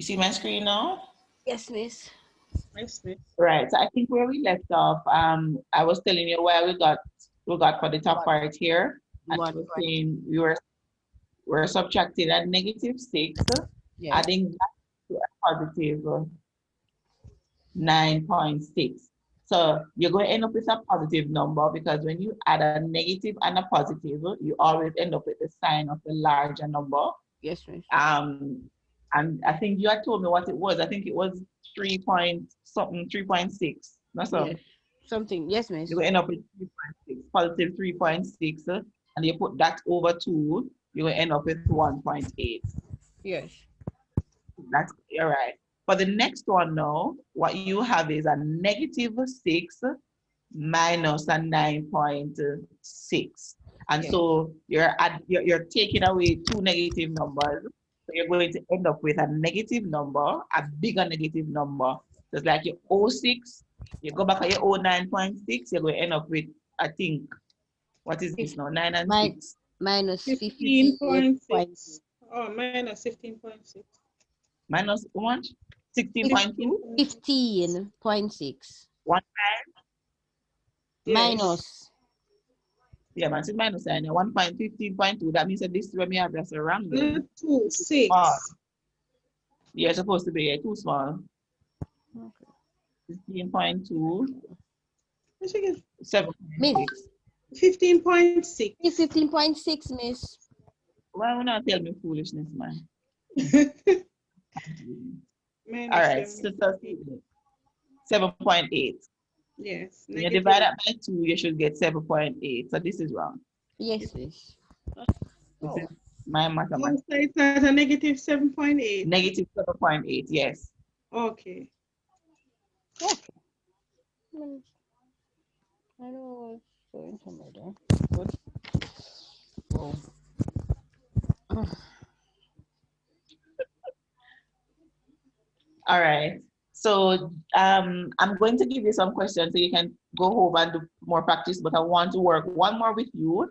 see my screen now? Yes, miss. Yes, miss. Right. So I think where we left off, I was telling you where we got for the top part here. And I was saying we're subtracting a -6, Yes. adding that to a positive 9.6. So you're going to end up with a positive number because when you add a negative and a positive, you always end up with the sign of the larger number. Yes, miss. And I think you had told me what it was. I think it was 3 point something, 3.6. That's all. Yes. Something. Yes, miss. You're going to end up with 3.6, positive 3.6, and you put that over 2, you're going to end up with 1.8. Yes. That's all right. For the next one now, what you have is a -6 minus a 9.6. And Yes. so you're taking away two negative numbers. So you're going to end up with a negative number, a bigger negative number. So it's like your 0.6, you go back at your 0.9.6, you're going to end up with, I think, what is this now? 9 and 6. Minus 15.6. Oh, minus 15.6. Minus how much? 16.2? 15.6. 1 Yes. Minus. Yeah, man, it's minus 1.15.2. That means that this is where we have just a wrong. Not 2, 6. Yeah, it's supposed to be too small. Okay. 15.2. 7. Miss. 15.6. 15.6, miss. Why would not tell me foolishness, man? Minus All right, 7.8. Yes. When you divide that by 2, you should get 7.8. So this is wrong. Yes, miss. This is my mathematics. So it's not a negative 7.8. Negative 7.8, yes. Okay. Okay. I know what's going somewhere there. Good. Oh. All right. So I'm going to give you some questions so you can go home and do more practice, but I want to work one more with you.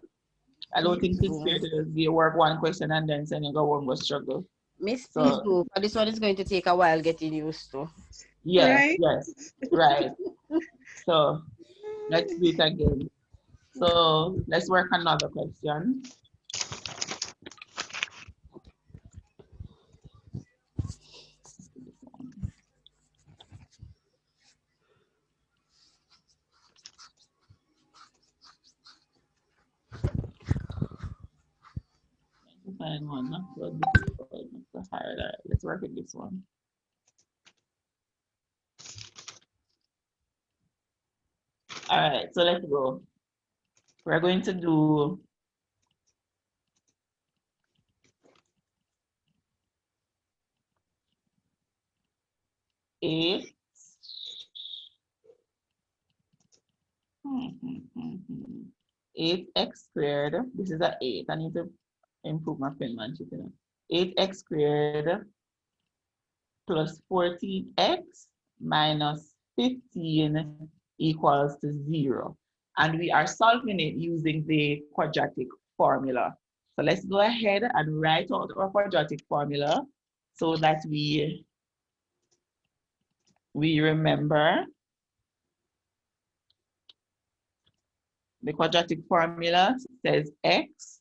I don't think it's fair to you work one question and then send you go home go struggle. Miss, please do. But this one is going to take a while getting used to. Yes, Right? yes, right. So let's do it again. So let's work another question. Find one, not so difficult, not so hard. All right, let's work with this one. All right, so let's go. We're going to do eight. 8x squared. This is a 8. I need to improve my penmanship. 8x squared plus 14x minus 15 equals to 0. And we are solving it using the quadratic formula. So let's go ahead and write out our quadratic formula so that we remember. The quadratic formula says x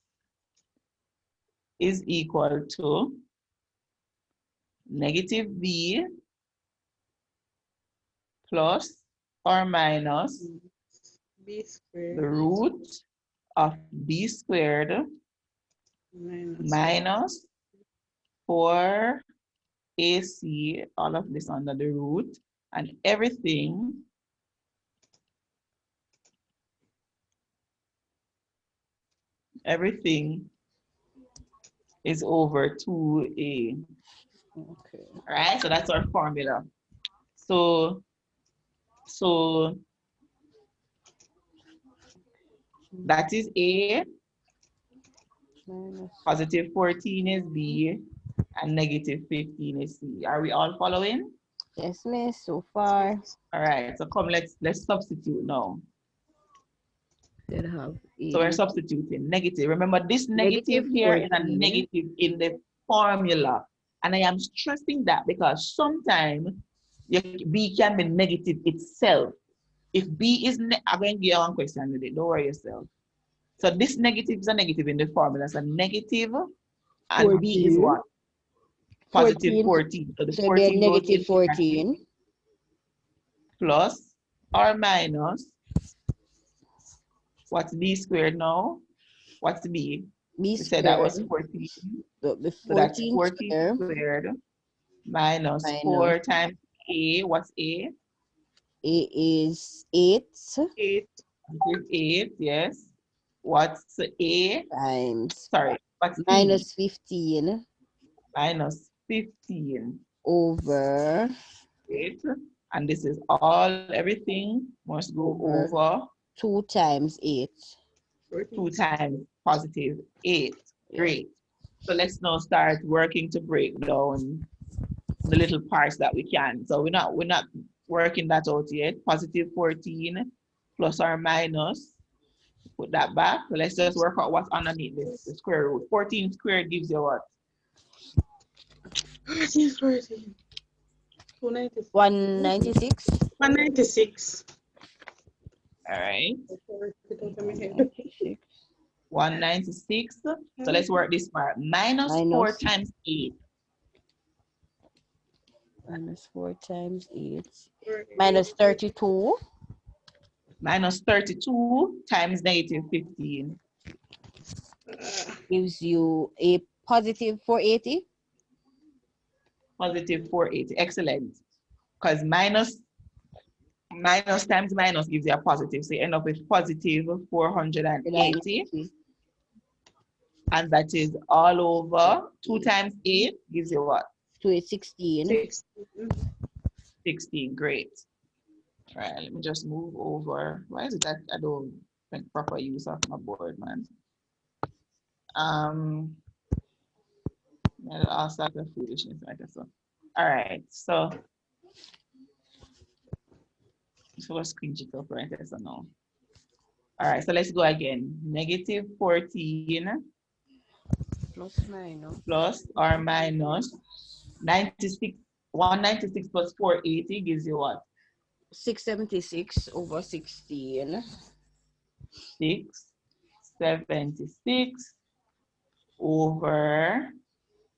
is equal to negative b plus or minus B squared the root of b squared minus 4ac, all of this under the root, and everything is over 2a. Okay. All right, so that's our formula. So that is A, positive 14 is B, and negative 15 is C. Are we all following? Yes, miss, so far. All right, so come, let's substitute now. So we're substituting negative. Remember, this negative here is a negative in the formula. And I am stressing that because sometimes B can be negative itself. If B is, I'm going to give you one question with it, don't worry yourself. So this negative is a negative in the formula. So negative, and B is 14. what? Positive 14. 14. So the So they're 14 goes negative in here, 14 plus or minus, what's B squared now? What's B? b We said that was squared. 14. So the So that's 14 14 square squared minus minus 4 times A. What's A? a is 8 8. It is 8, yes. What's A? times Sorry, what's B? minus 15 Minus 15. over 8. And this is all, everything must go over over 2 times 8. 2 14. times positive 8. Yeah. Great. So let's now start working to break down the little parts that we can. So we're not working that out yet. Positive 14 plus or minus. Put that back. So let's just work out what's underneath this, the square root. 14 squared gives you what? 14, 14. 296. 196. 196. All right. It out of my head. 196 196. So let's work this part. Minus 4 minus times 8. minus 4 times 8 Or minus 32 Minus 32 times negative 15. gives you a positive 480. Positive 480. Excellent. Because minus times minus gives you a positive. So you end up with positive 480. And that is all over 2 times 8 gives you what? 16. 16. 16. Great. All right, let me just move over. Why is it that I don't make proper use of my board, man? I'll start the foolishness, I guess so. All right, so let's screen it up right there, so no. All right, so let's go again. Negative 14 Plus minus plus or minus 96. 196 plus 480 gives you what? 676 over 16. 676 over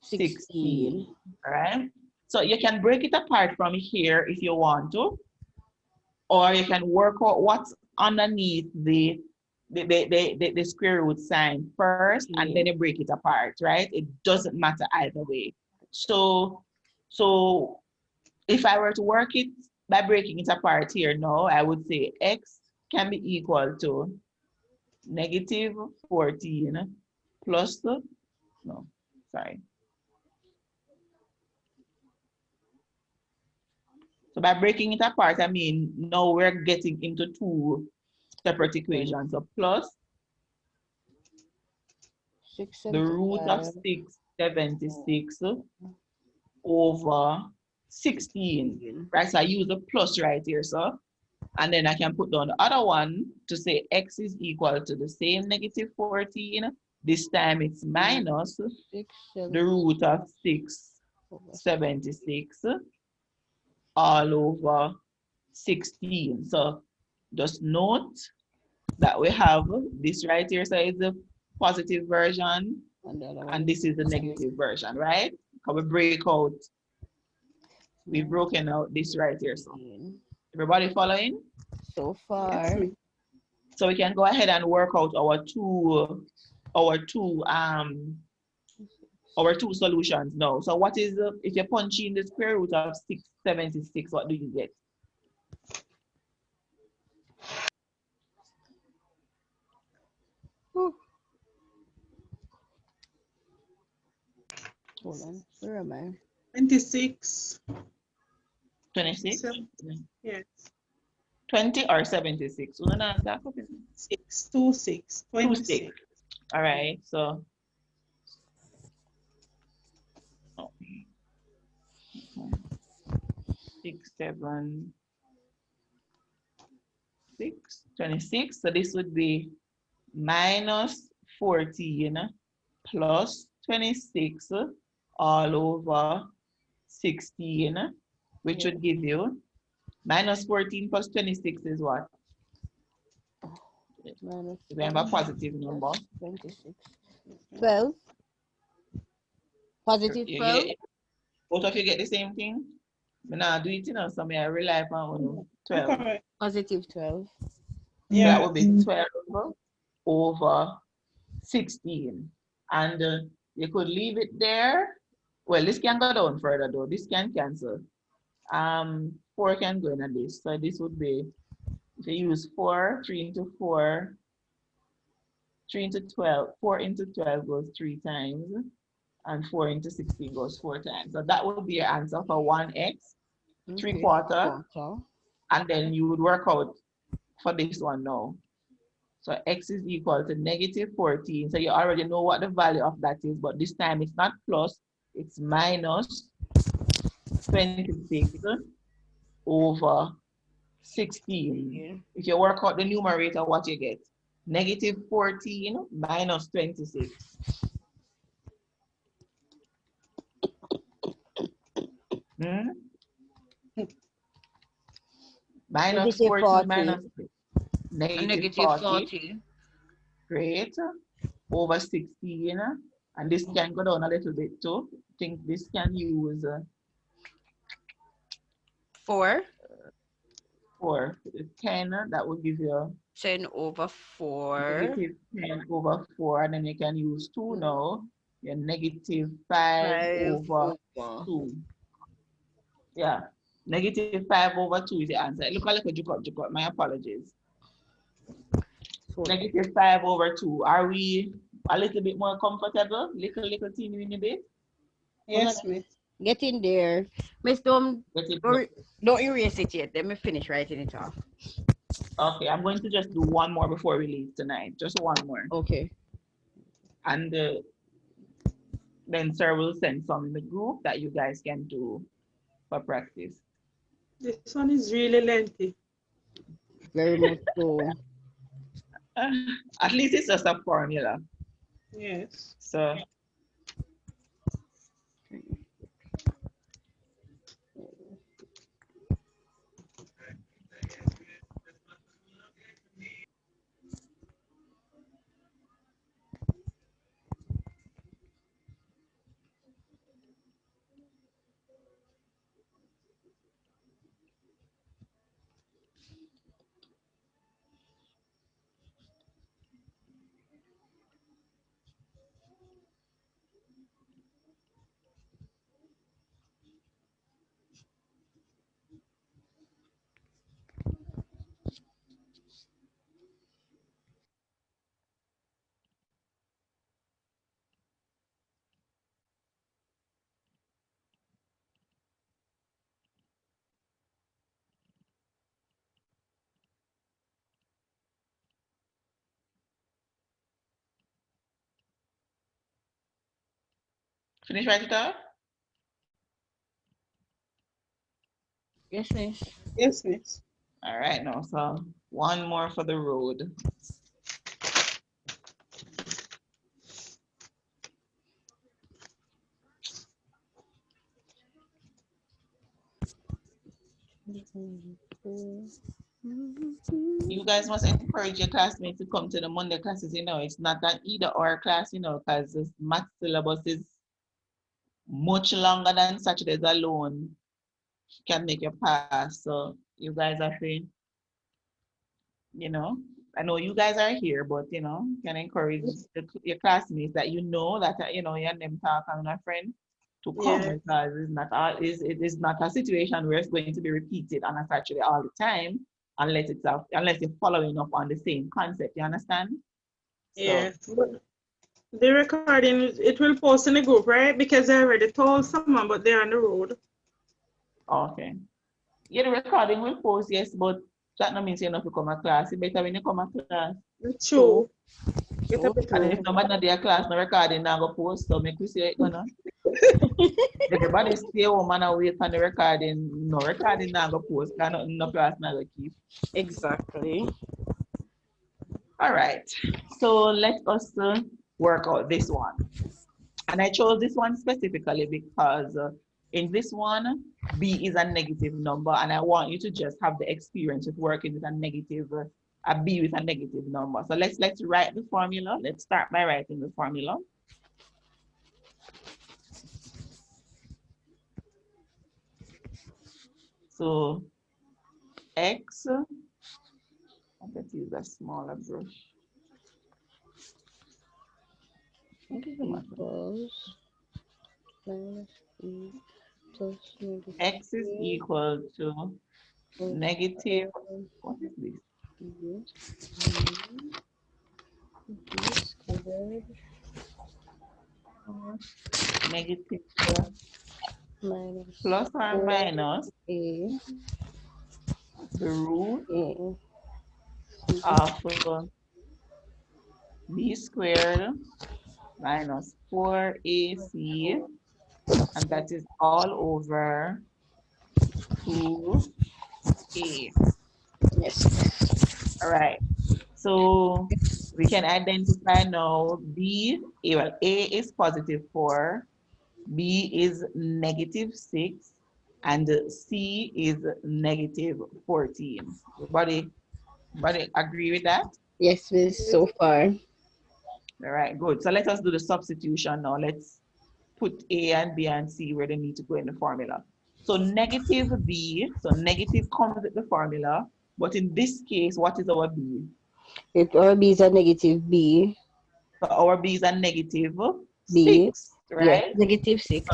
16. All right. So you can break it apart from here if you want to, or you can work out what's underneath the square root sign first, and then you break it apart, right? It doesn't matter either way. So if I were to work it by breaking it apart here now, I would say x can be equal to negative 14 plus, no, sorry. So by breaking it apart, I mean, now we're getting into two separate equations. So plus the root of 676 over 16, right? So I use the plus right here, so. And then I can put down the other one to say x is equal to the same negative 14. This time it's minus the root of 676 all over 16. So just note that we have this right here. So it's the positive version and this is the negative version, right? Because we've broken out this right here. So everybody following? So far. Yes, so we can go ahead and work out our two solutions now. So what is, if you punch in the square root of 676, what do you get? Hold on, where am I? 26. 26? Yes. 20 or 76? 6, 2, 6, 26. All right, so 6, 7, 6, 26. So this would be minus 14 plus 26 all over 16, which would give you minus 14 plus 26 is what? Minus Remember, positive number. 26. 12. Positive 12. Both of you get the same thing? Nah, do it, so I rely on 12. Correct. Positive 12. So Yeah. that would be 12 over 16. And you could leave it there. Well, this can go down further though. This can cancel. 4 can go in this. So this would be, if you use 4, 3 into 4, 3 into 12, 4 into 12 goes 3 times, and 4 into 16 goes 4 times. So that would be your answer for 1x, 3/4, and then you would work out for this one now. So x is equal to negative 14. So you already know what the value of that is, but this time it's not plus, it's minus 26 over 16. If you work out the numerator, what you get? Negative 14 minus 26. Minus 14 minus negative 40. Great. Over 16. And this can go down a little bit too. I think this can use 4. 10. That would give you 10 over 4. negative 10 over 4. And then you can use 2 now. You're negative 5 over 2. Yeah. Negative 5 over 2 is the answer. Look a little Jacob. My apologies. Negative 5 over 2. Are we a little bit more comfortable? Little teeny bit? Yes, miss. Get in there. Miss, don't erase it yet. Let me finish writing it off. Okay, I'm going to just do one more before we leave tonight. Just one more. Okay. And then sir will send some in the group that you guys can do for practice. This one is really lengthy. Very much so. At least it's just a formula. Yes. So finish writing it up? Yes, miss. Yes, miss. All right, now so one more for the road. You guys must encourage your classmates to come to the Monday classes. It's not an either or class, because this math syllabus is much longer than Saturdays alone can make you pass. So you guys are free. I know you guys are here, but can encourage your classmates that that you and them talk and a friend to come, because it is not a situation where it's going to be repeated on a Saturday all the time unless you're following up on the same concept. You understand? Yes. So, the recording, it will post in the group, right? Because I already told someone, but they're on the road. Okay. Yeah, the recording will post, yes, but that no means you have to come to class. It's better when you come to class. True. And if nobody not their class, no recording now go post, so make we see it gonna. Everybody stay home and wait for the recording. No recording now go post, no class now go keep. Exactly. All right. So let us work out this one. And I chose this one specifically because in this one, B is a negative number, and I want you to just have the experience with working with a B with a negative number. So let's write the formula. Let's start by writing the formula. So X, let's use a smaller brush. Equals minus E plus negative X is equal to negative, what is this? E squared Negative minus plus or minus A the root A of B squared minus 4AC, and that is all over 2A. Yes. All right. So we can identify now B, well, A is positive 4, B is negative 6, and C is negative 14. Everybody agree with that? Yes, Miss, so far. All right, good. So let us do the substitution now. Let's put A and B and C where they need to go in the formula. So negative B, so negative comes with the formula, but in this case, what is our B? If our B is a negative B, So our B is a negative B, 6, yes, right? negative 6.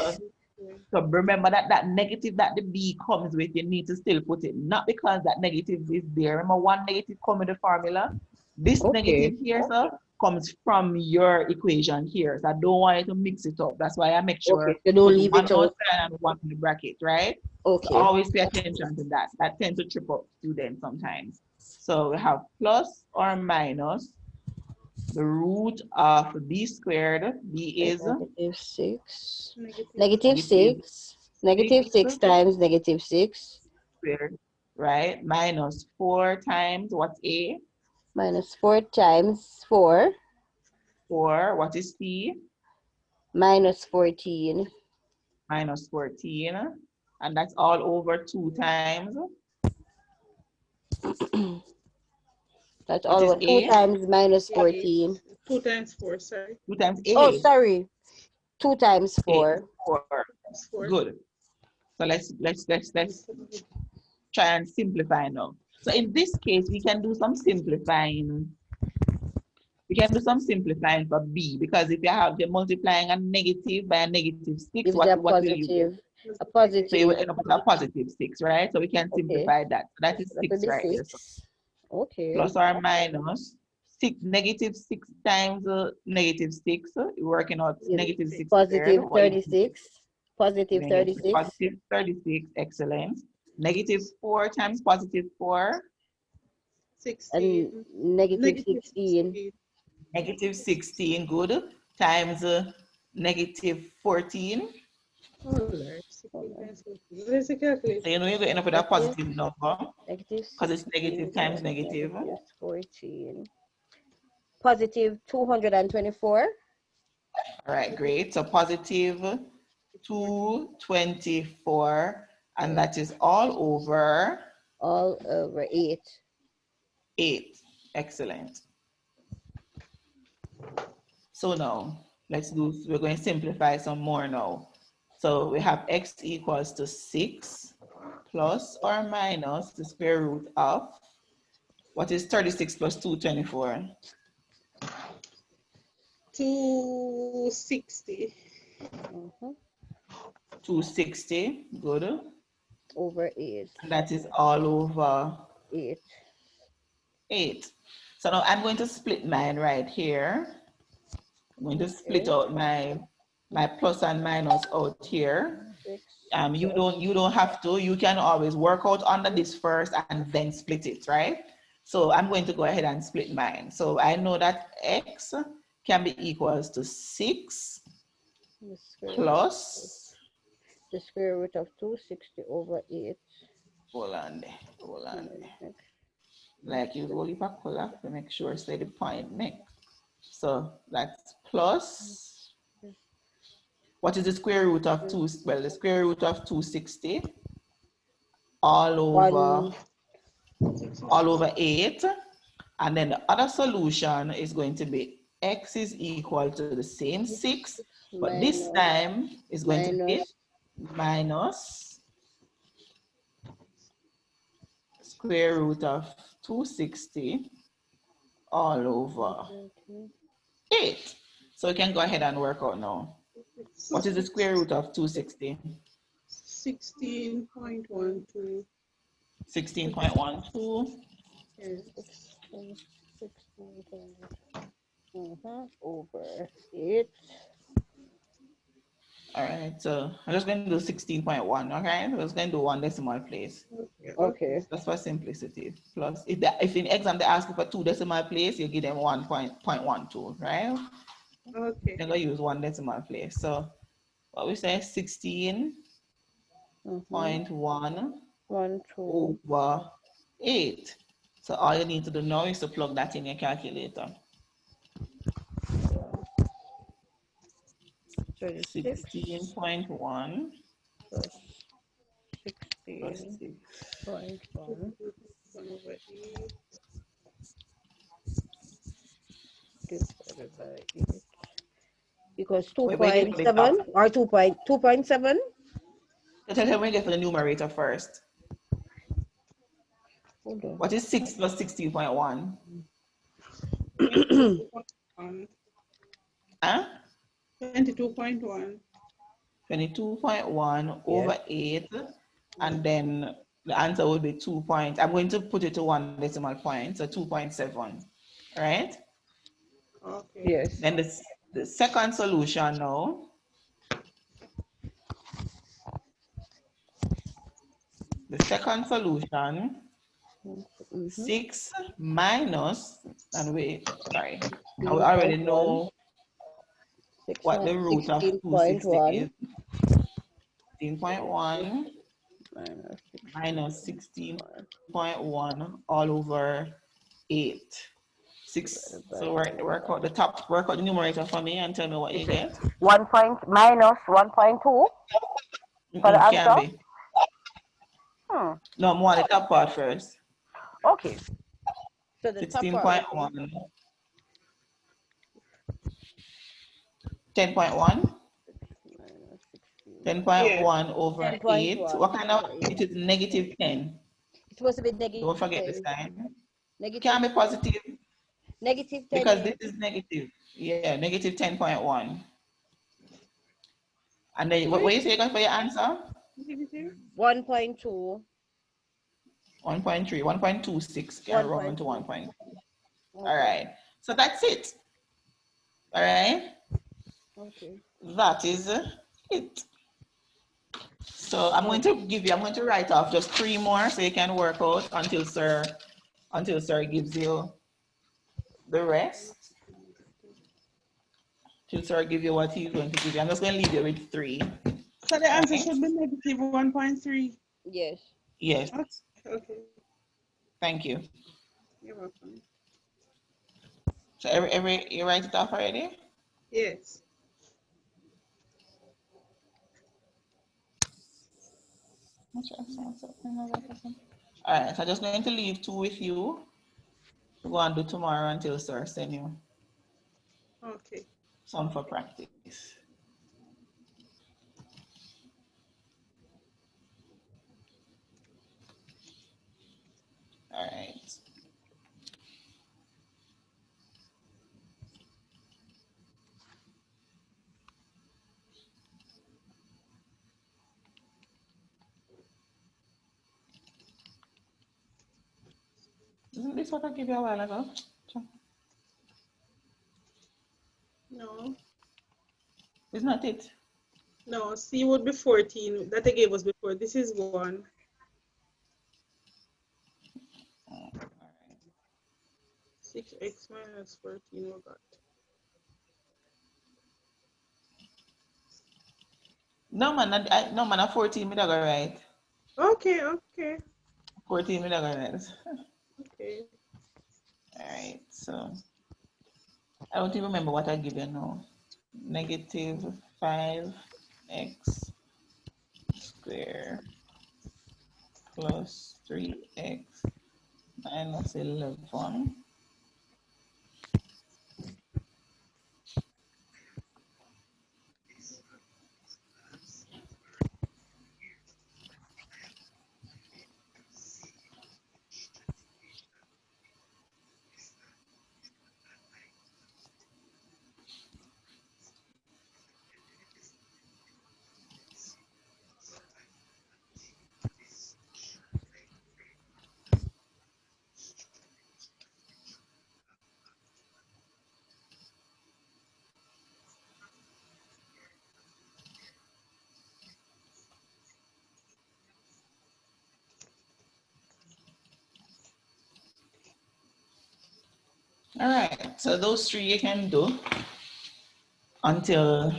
So remember that negative that the B comes with, you need to still put it, not because that negative is there. Remember one negative come in the formula. This negative here, so comes from your equation here. So I don't want you to mix it up. That's why I make sure Okay, so don't put leave one it out. outside and one in the bracket, right? Okay. So always pay attention to that. That tends to trip up students sometimes. So we have plus or minus the root of B squared. B is negative 6. Negative 6. Negative 6 times negative 6. Squared, right? Minus 4 times what's A? Minus 4 times 4. 4. What is C? Minus 14. Minus 14. And that's all over 2 times. That's What all is over 2 A? times minus 14. 2 times 4, sorry. 2 times A. Oh, sorry. 2 times 4. 4. Good. So let's try and simplify now. So in this case, we can do some simplifying. We can do some simplifying for B, because if you have the multiplying a negative by a negative 6, Gives what a will you do? A So you positive. will end up with a positive 6, right? So we can simplify that. So that is That will 6 be right there. 6. So Okay. plus or minus 6, negative 6 times negative 6, you're working out negative 6 Positive squared. 36. Positive 36. Positive 36, excellent. Negative 4 times positive 4. 16. And negative 16. Negative 16, good. Times negative 14. Oh, Lord. 16 times 14. What is the calculator? So you know you're going to end up with a positive number Negative because it's negative times negative. negative 14. Positive 224. All right, great. So positive 224, and that is all over All over 8. 8. Excellent. So now we're going to simplify some more now. So we have x equals to 6 plus or minus the square root of, what is 36 plus 224? 260. 260, good. Over 8. And that is all over 8. 8. So now I'm going to split mine right here. I'm going to split out my plus and minus out here. You don't have to. You can always work out under this first and then split it, right? So I'm going to go ahead and split mine. So I know that x can be equals to 6 plus the square root of 260 over 8. Hold on there. Like you roll it back to make sure say the point make. So that's plus What is the square root of 2? Well, the square root of 260 all over 8. And then the other solution is going to be x is equal to the same 6, but this time is going to be minus square root of 260 all over 8. So we can go ahead and work out now. What is the square root of 260? 16.12. 16.12. Over 8. All right, so I'm just going to do 16.1, okay? I'm just going to do 1 decimal place. Okay. Just for simplicity. Plus, if in exam they ask you for 2 decimal place, you give them 1.12, right? Okay. They're going to use 1 decimal place. So what we say, 16.1 over 8. So all you need to do now is to plug that in your calculator. 16.1 plus plus 16.1 divided by 8 equals 2.7 or 2.7. Tell me get for the numerator first. Hold on. What is 6 plus 16.1? 22.1. Huh? 22.1. 22.1 over 8, and then the answer will be 2 point. I'm going to put it to 1 decimal point, so 2.7, right? Okay. Yes. Then the second solution now. The second solution, 6 minus, and sorry, we already know what the root of 260 is. 16.1 minus 16.1 all over 8. 6. So work out the numerator for me and tell me what you get. 1 point minus 1.2 for the answer? Can be. No, more the top part first. Okay. So the 16.1. 10.1. 10.1 over 8. What kind of, it is negative 10. It's supposed to be negative. Don't forget the sign. Negative. Can be positive. Negative 10. Because this is negative. Yeah, negative 10.1. And then what you say for your answer? 1.2. 1.3, 1.26 can round into 1.2. Okay. All right. So that's it. All right. Okay. That is it. So I'm going to write off just 3 more so you can work out until sir gives you the rest. Till sir give you what he's going to give you. I'm just going to leave you with 3. So the answer should be negative 1.3. Yes. Yes. Okay. Thank you. You're welcome. So you write it off already? Yes. All right, so I'm just going to leave 2 with you to go and do tomorrow until sir send you Okay. some for practice. All right. Isn't this what I gave you a while ago? No. Isn't that it? No, C would be 14 that they gave us before. This is 1. All right. 6x minus 14 we got. No man, a 14 me dagger right. Okay, okay. 14 me dagger right. Okay. All right, so I don't even remember what I give you now. Negative 5x squared plus 3x minus 11. All right, so those three you can do until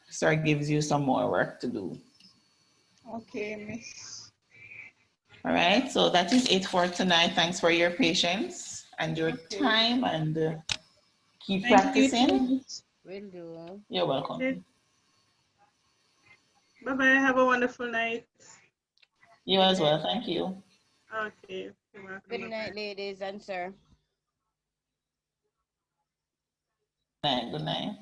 Sir gives you some more work to do. Okay, miss. All right, so that is it for tonight. Thanks for your patience and your time, and keep Thank practicing. you. Will do. You're welcome. Bye-bye. Have a wonderful night. You as well. Thank you. Okay. You're welcome. Good Bye-bye. night, ladies and sir. Good night. Good night.